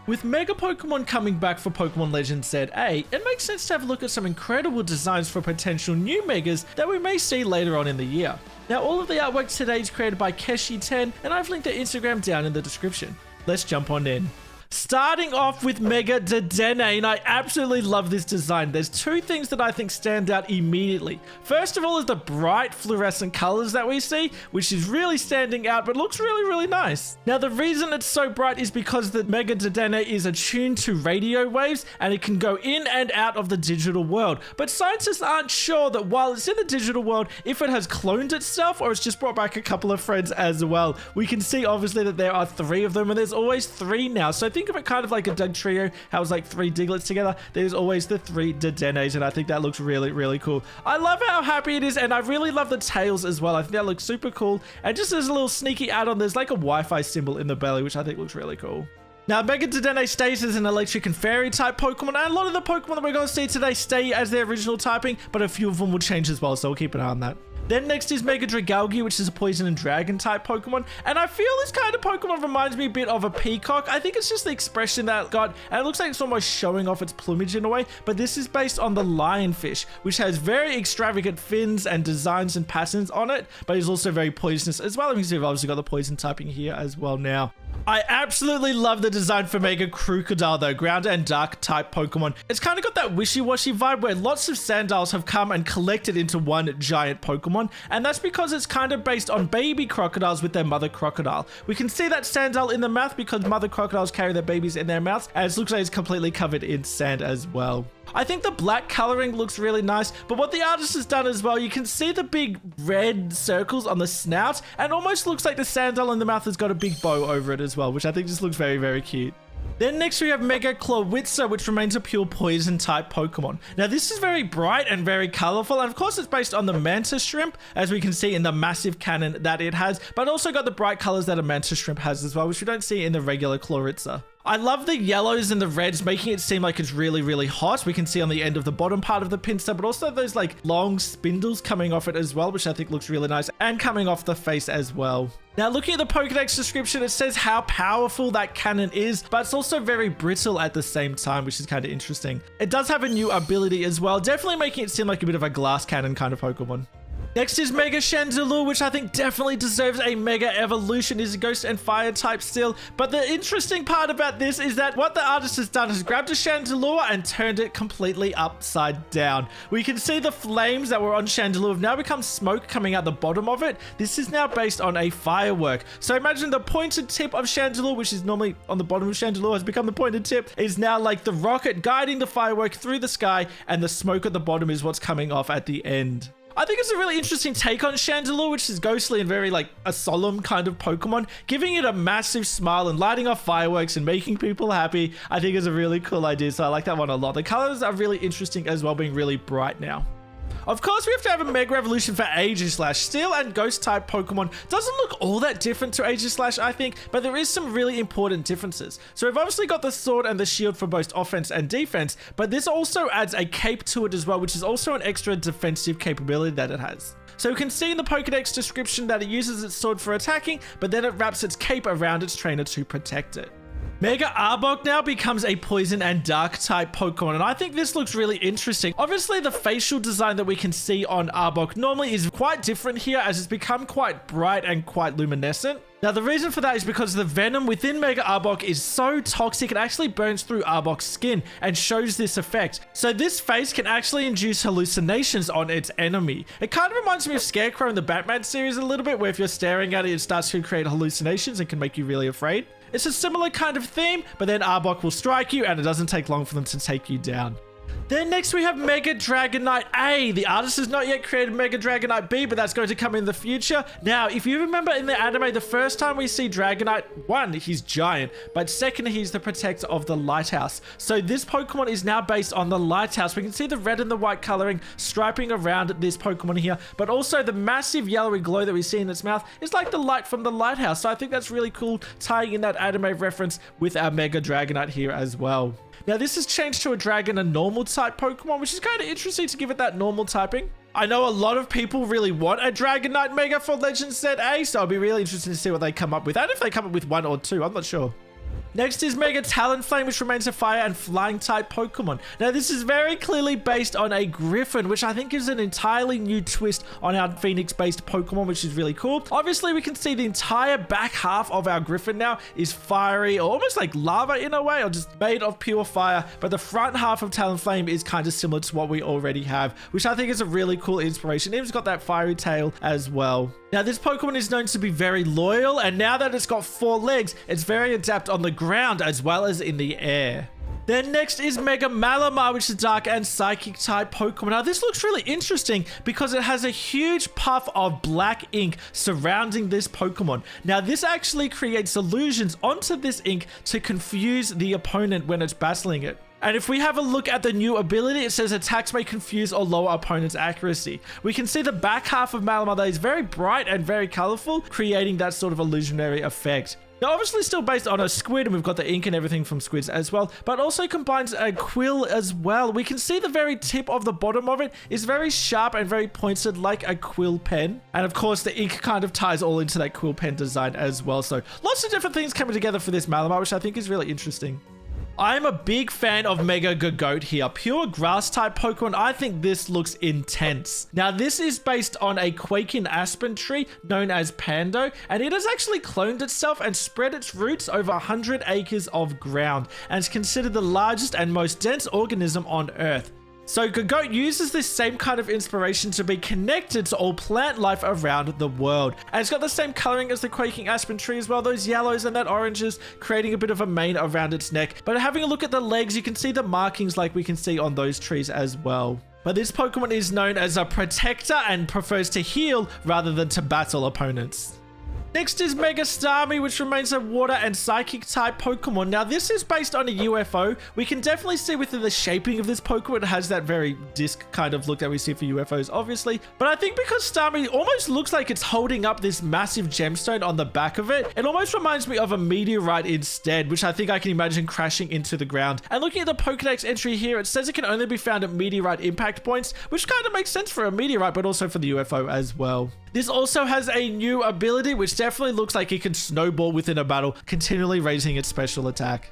With Mega Pokemon coming back for Pokemon Legends ZA, it makes sense to have a look at some incredible designs for potential new Megas that we may see later on in the year. Now, all of the artwork today is created by Keishii10, and I've linked their Instagram down in the description. Let's jump on in. Starting off with Mega Dedenne, and I absolutely love this design. There's two things that I think stand out immediately. First of all is the bright fluorescent colors that we see, which is really standing out, but looks really nice. Now, the reason it's so bright is because the Mega Dedenne is attuned to radio waves, and it can go in and out of the digital world. But scientists aren't sure that while it's in the digital world, if it has cloned itself or it's just brought back a couple of friends as well. We can see obviously that there are 3 of them, and there's always 3 now. So think of it kind of like a Doug trio, how it's like 3 Digletts together. There's always the 3 Dedennes, and I think that looks really cool. I love how happy it is, and I really love the tails as well. I think that looks super cool. And just as a little sneaky add-on, there's like a Wi-Fi symbol in the belly, which I think looks really cool. Now, Mega Dedenne stays as an electric and fairy type Pokemon, and a lot of the Pokemon that we're going to see today stay as their original typing, but a few of them will change as well, so we'll keep an eye on that. Then next is Mega Dragalge, which is a poison and dragon type Pokemon. And I feel this kind of Pokemon reminds me a bit of a peacock. I think it's just the expression that it got, and it looks like it's almost showing off its plumage in a way. But this is based on the lionfish, which has very extravagant fins and designs and patterns on it, but is also very poisonous as well. And you can see we've obviously got the poison typing here as well now. I absolutely love the design for Mega Krookodile though, ground and dark type Pokemon. It's kind of got that wishy-washy vibe where lots of Sandiles have come and collected into one giant Pokemon, and that's because it's kind of based on baby crocodiles with their mother crocodile. We can see that Sandile in the mouth because mother crocodiles carry their babies in their mouths, and it looks like it's completely covered in sand as well. I think the black coloring looks really nice, but what the artist has done as well, you can see the big red circles on the snout, and almost looks like the Sandile in the mouth has got a big bow over it as well, which I think just looks very cute. Then next we have Mega Clawitzer, which remains a pure poison type Pokemon. Now this is very bright and very colorful, and of course it's based on the Manta Shrimp, as we can see in the massive cannon that it has, but also got the bright colors that a Manta Shrimp has as well, which we don't see in the regular Clawitzer. I love the yellows and the reds, making it seem like it's really hot. We can see on the end of the bottom part of the pincer, but also those like long spindles coming off it as well, which I think looks really nice, and coming off the face as well. Now, looking at the Pokedex description, it says how powerful that cannon is, but it's also very brittle at the same time, which is kind of interesting. It does have a new ability as well, definitely making it seem like a bit of a glass cannon kind of Pokemon. Next is Mega Chandelure, which I think definitely deserves a Mega Evolution. Is a Ghost and Fire type still. But the interesting part about this is that what the artist has done is grabbed a Chandelure and turned it completely upside down. We can see the flames that were on Chandelure have now become smoke coming out the bottom of it. This is now based on a firework. So imagine the pointed tip of Chandelure, which is normally on the bottom of Chandelure, has become the pointed tip, is now like the rocket guiding the firework through the sky, and the smoke at the bottom is what's coming off at the end. I think it's a really interesting take on Chandelure, which is ghostly and very like a solemn kind of Pokemon. Giving it a massive smile and lighting off fireworks and making people happy, I think is a really cool idea. So I like that one a lot. The colors are really interesting as well, being really bright now. Of course, we have to have a Mega Evolution for Aegislash. Steel and Ghost type Pokemon doesn't look all that different to Aegislash, I think, but there is some really important differences. So we've obviously got the sword and the shield for both offense and defense, but this also adds a cape to it as well, which is also an extra defensive capability that it has. So we can see in the Pokedex description that it uses its sword for attacking, but then it wraps its cape around its trainer to protect it. Mega Arbok now becomes a poison and dark type Pokemon, and I think this looks really interesting. Obviously, the facial design that we can see on Arbok normally is quite different here, as it's become quite bright and quite luminescent. Now, the reason for that is because the venom within Mega Arbok is so toxic, it actually burns through Arbok's skin and shows this effect. So this face can actually induce hallucinations on its enemy. It kind of reminds me of Scarecrow in the Batman series a little bit, where if you're staring at it, it starts to create hallucinations and can make you really afraid. It's a similar kind of theme, but then Arbok will strike you, and it doesn't take long for them to take you down. Then next we have Mega Dragonite A. The artist has not yet created Mega Dragonite B, but that's going to come in the future. Now, if you remember in the anime, the first time we see Dragonite, one, he's giant, but second, he's the protector of the lighthouse. So this Pokemon is now based on the lighthouse. We can see the red and the white coloring striping around this Pokemon here, but also the massive yellowy glow that we see in its mouth is like the light from the lighthouse. So I think that's really cool, tying in that anime reference with our Mega Dragonite here as well. Now, this has changed to a dragon and normal type Pokemon, which is kind of interesting to give it that normal typing. I know a lot of people really want a Dragonite Mega for Legends ZA, so I'll be really interested to see what they come up with, and if they come up with one or two, I'm not sure. Next is Mega Talonflame, which remains a fire and flying type Pokemon. Now this is very clearly based on a Griffin, which I think is an entirely new twist on our Phoenix based Pokemon, which is really cool. Obviously we can see the entire back half of our Griffin now is fiery, or almost like lava in a way, or just made of pure fire, but the front half of Talonflame is kind of similar to what we already have, which I think is a really cool inspiration. It's got that fiery tail as well. Now this Pokemon is known to be very loyal, and now that it's got 4 legs, it's very adept on the ground as well as in the air. Then next is Mega Malamar, which is dark and psychic type Pokemon. Now this looks really interesting because it has a huge puff of black ink surrounding this Pokemon. Now this actually creates illusions onto this ink to confuse the opponent when it's battling it. And if we have a look at the new ability, it says attacks may confuse or lower opponent's accuracy. We can see the back half of Malamar that is very bright and very colorful, creating that sort of illusionary effect. Now obviously still based on a squid, and we've got the ink and everything from squids as well, but also combines a quill as well. We can see the very tip of the bottom of it is very sharp and very pointed like a quill pen. And of course the ink kind of ties all into that quill pen design as well. So lots of different things coming together for this Malamar, which I think is really interesting. I'm a big fan of Mega Gogoat here. Pure grass type Pokemon. I think this looks intense. Now this is based on a quaking aspen tree known as Pando, and it has actually cloned itself and spread its roots over 100 acres of ground, and is considered the largest and most dense organism on Earth. So Gogoat uses this same kind of inspiration to be connected to all plant life around the world. And it's got the same coloring as the quaking aspen tree as well, those yellows and that oranges, creating a bit of a mane around its neck. But having a look at the legs, you can see the markings like we can see on those trees as well. But this Pokemon is known as a protector and prefers to heal rather than to battle opponents. Next is Mega Starmie, which remains a water and psychic type Pokemon. Now this is based on a UFO. We can definitely see within the shaping of this Pokemon, it has that very disc kind of look that we see for UFOs, obviously. But I think because Starmie almost looks like it's holding up this massive gemstone on the back of it, it almost reminds me of a meteorite instead, which I think I can imagine crashing into the ground. And looking at the Pokedex entry here, it says it can only be found at meteorite impact points, which kind of makes sense for a meteorite, but also for the UFO as well. This also has a new ability, which definitely looks like it can snowball within a battle, continually raising its special attack.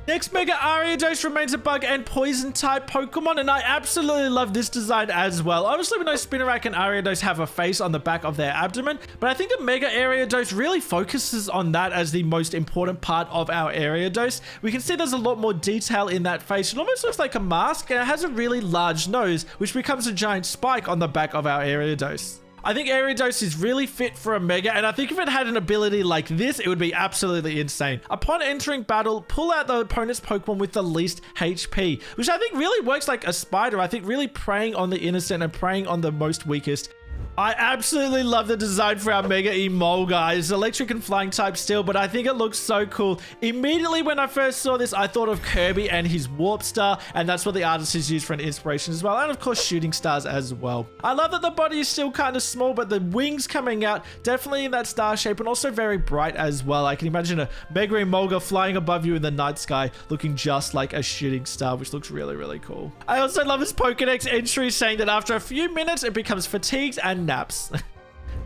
Next, Mega Ariados remains a bug and poison type Pokemon, and I absolutely love this design as well. Obviously, we know Spinarak and Ariados have a face on the back of their abdomen, but I think the Mega Ariados really focuses on that as the most important part of our Ariados. We can see there's a lot more detail in that face. It almost looks like a mask, and it has a really large nose, which becomes a giant spike on the back of our Ariados. I think Ariados is really fit for a Mega, and I think if it had an ability like this, it would be absolutely insane. Upon entering battle, pull out the opponent's Pokemon with the least HP, which I think really works like a spider. I think really preying on the innocent and preying on the most weakest. I absolutely love the design for our Mega Emolga. It's electric and flying type still, but I think it looks so cool. Immediately when I first saw this, I thought of Kirby and his Warp Star, and that's what the artist has used for an inspiration as well, and of course shooting stars as well. I love that the body is still kind of small, but the wings coming out definitely in that star shape, and also very bright as well. I can imagine a Mega Emolga flying above you in the night sky, looking just like a shooting star, which looks really, really cool. I also love this Pokedex entry saying that after a few minutes, it becomes fatigued and naps.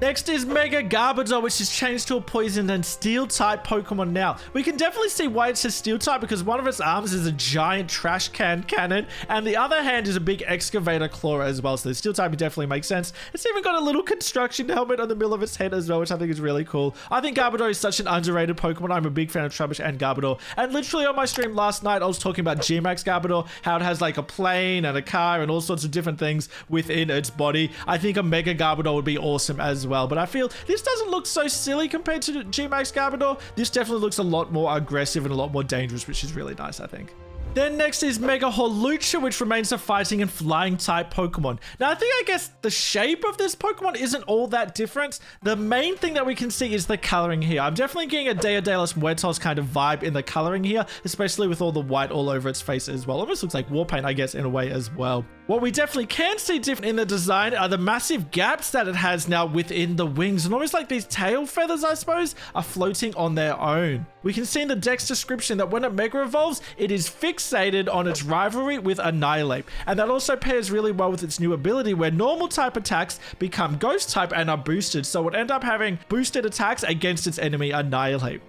Next is Mega Garbodor, which is changed to a poison and steel type Pokemon now. We can definitely see why it says steel type, because one of its arms is a giant trash can cannon, and the other hand is a big excavator claw as well. So the steel type definitely makes sense. It's even got a little construction helmet on the middle of its head as well, which I think is really cool. I think Garbodor is such an underrated Pokemon. I'm a big fan of Trubbish and Garbodor. And literally on my stream last night, I was talking about G-Max Garbodor, how it has like a plane and a car and all sorts of different things within its body. I think a Mega Garbodor would be awesome as well, but I feel this doesn't look so silly compared to G-Max Garbodor. This definitely looks a lot more aggressive and a lot more dangerous, which is really nice, I think. Then next is Mega Hawlucha, which remains a fighting and flying type Pokemon. Now, I guess the shape of this Pokemon isn't all that different. The main thing that we can see is the coloring here. I'm definitely getting a Dia de los Muertos kind of vibe in the coloring here, especially with all the white all over its face as well. Almost looks like war paint, I guess, in a way as well. What we definitely can see different in the design are the massive gaps that it has now within the wings, and almost like these tail feathers, I suppose, are floating on their own. We can see in the deck's description that when it Mega Evolves, it is fixated on its rivalry with Annihilate, and that also pairs really well with its new ability where normal type attacks become ghost type and are boosted, so it will end up having boosted attacks against its enemy Annihilate.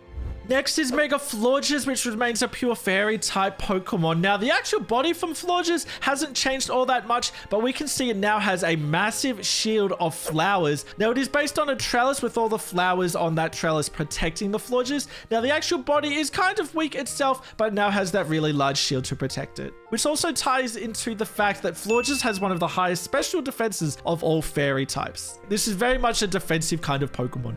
Next is Mega Florges, which remains a pure fairy type Pokemon. Now, the actual body from Florges hasn't changed all that much, but we can see it now has a massive shield of flowers. Now, it is based on a trellis with all the flowers on that trellis protecting the Florges. Now, the actual body is kind of weak itself, but now has that really large shield to protect it, which also ties into the fact that Florges has one of the highest special defenses of all fairy types. This is very much a defensive kind of Pokemon.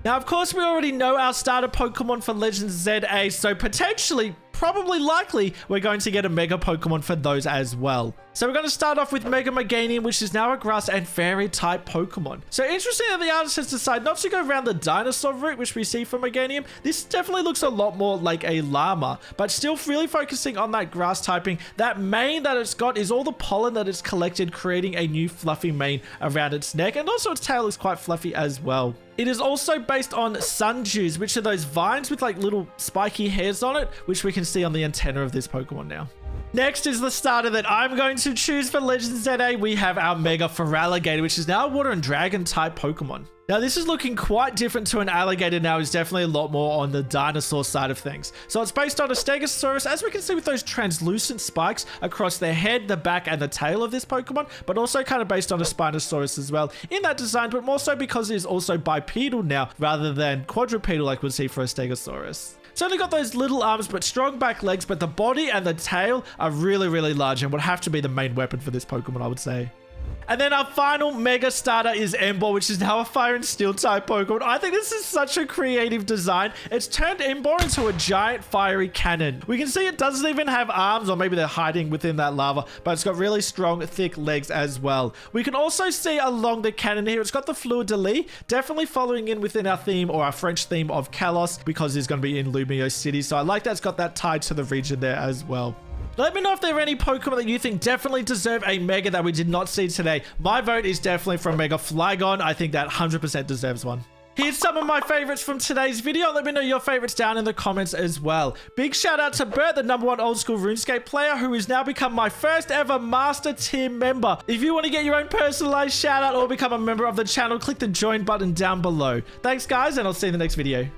Now, of course, we already know our starter Pokemon for Legends ZA, so potentially, probably likely, we're going to get a Mega Pokemon for those as well. So we're going to start off with Mega Meganium, which is now a grass and fairy type Pokemon. So interesting that the artist has decided not to go around the dinosaur route, which we see from Meganium. This definitely looks a lot more like a llama, but still really focusing on that grass typing. That mane that it's got is all the pollen that it's collected, creating a new fluffy mane around its neck, and also its tail is quite fluffy as well. It is also based on sun dews, which are those vines with like little spiky hairs on it, which we can see on the antenna of this Pokemon now. Next is the starter that I'm going to choose for Legends ZA. We have our Mega Feraligatr, which is now a water and dragon type Pokemon. Now, this is looking quite different to an alligator now. It's definitely a lot more on the dinosaur side of things. So it's based on a Stegosaurus, as we can see with those translucent spikes across the head, the back, and the tail of this Pokemon, but also kind of based on a Spinosaurus as well in that design, but more so because it is also bipedal now rather than quadrupedal like we'd see for a Stegosaurus. It's only got those little arms but strong back legs, but the body and the tail are really, really large and would have to be the main weapon for this Pokemon, I would say. And then our final Mega starter is Emboar, which is now a Fire and Steel type Pokemon. I think this is such a creative design. It's turned Emboar into a giant fiery cannon. We can see it doesn't even have arms, or maybe they're hiding within that lava, but it's got really strong, thick legs as well. We can also see along the cannon here, it's got the Fleur-de-Lis, definitely following in within our theme, or our French theme of Kalos, because it's going to be in Lumio City. So I like that it's got that tied to the region there as well. Let me know if there are any Pokemon that you think definitely deserve a Mega that we did not see today. My vote is definitely for Mega Flygon. I think that 100% deserves one. Here's some of my favorites from today's video. Let me know your favorites down in the comments as well. Big shout out to Bert, the #1 old school RuneScape player, who has now become my first ever Master Tier member. If you want to get your own personalized shout out or become a member of the channel, click the join button down below. Thanks guys, and I'll see you in the next video.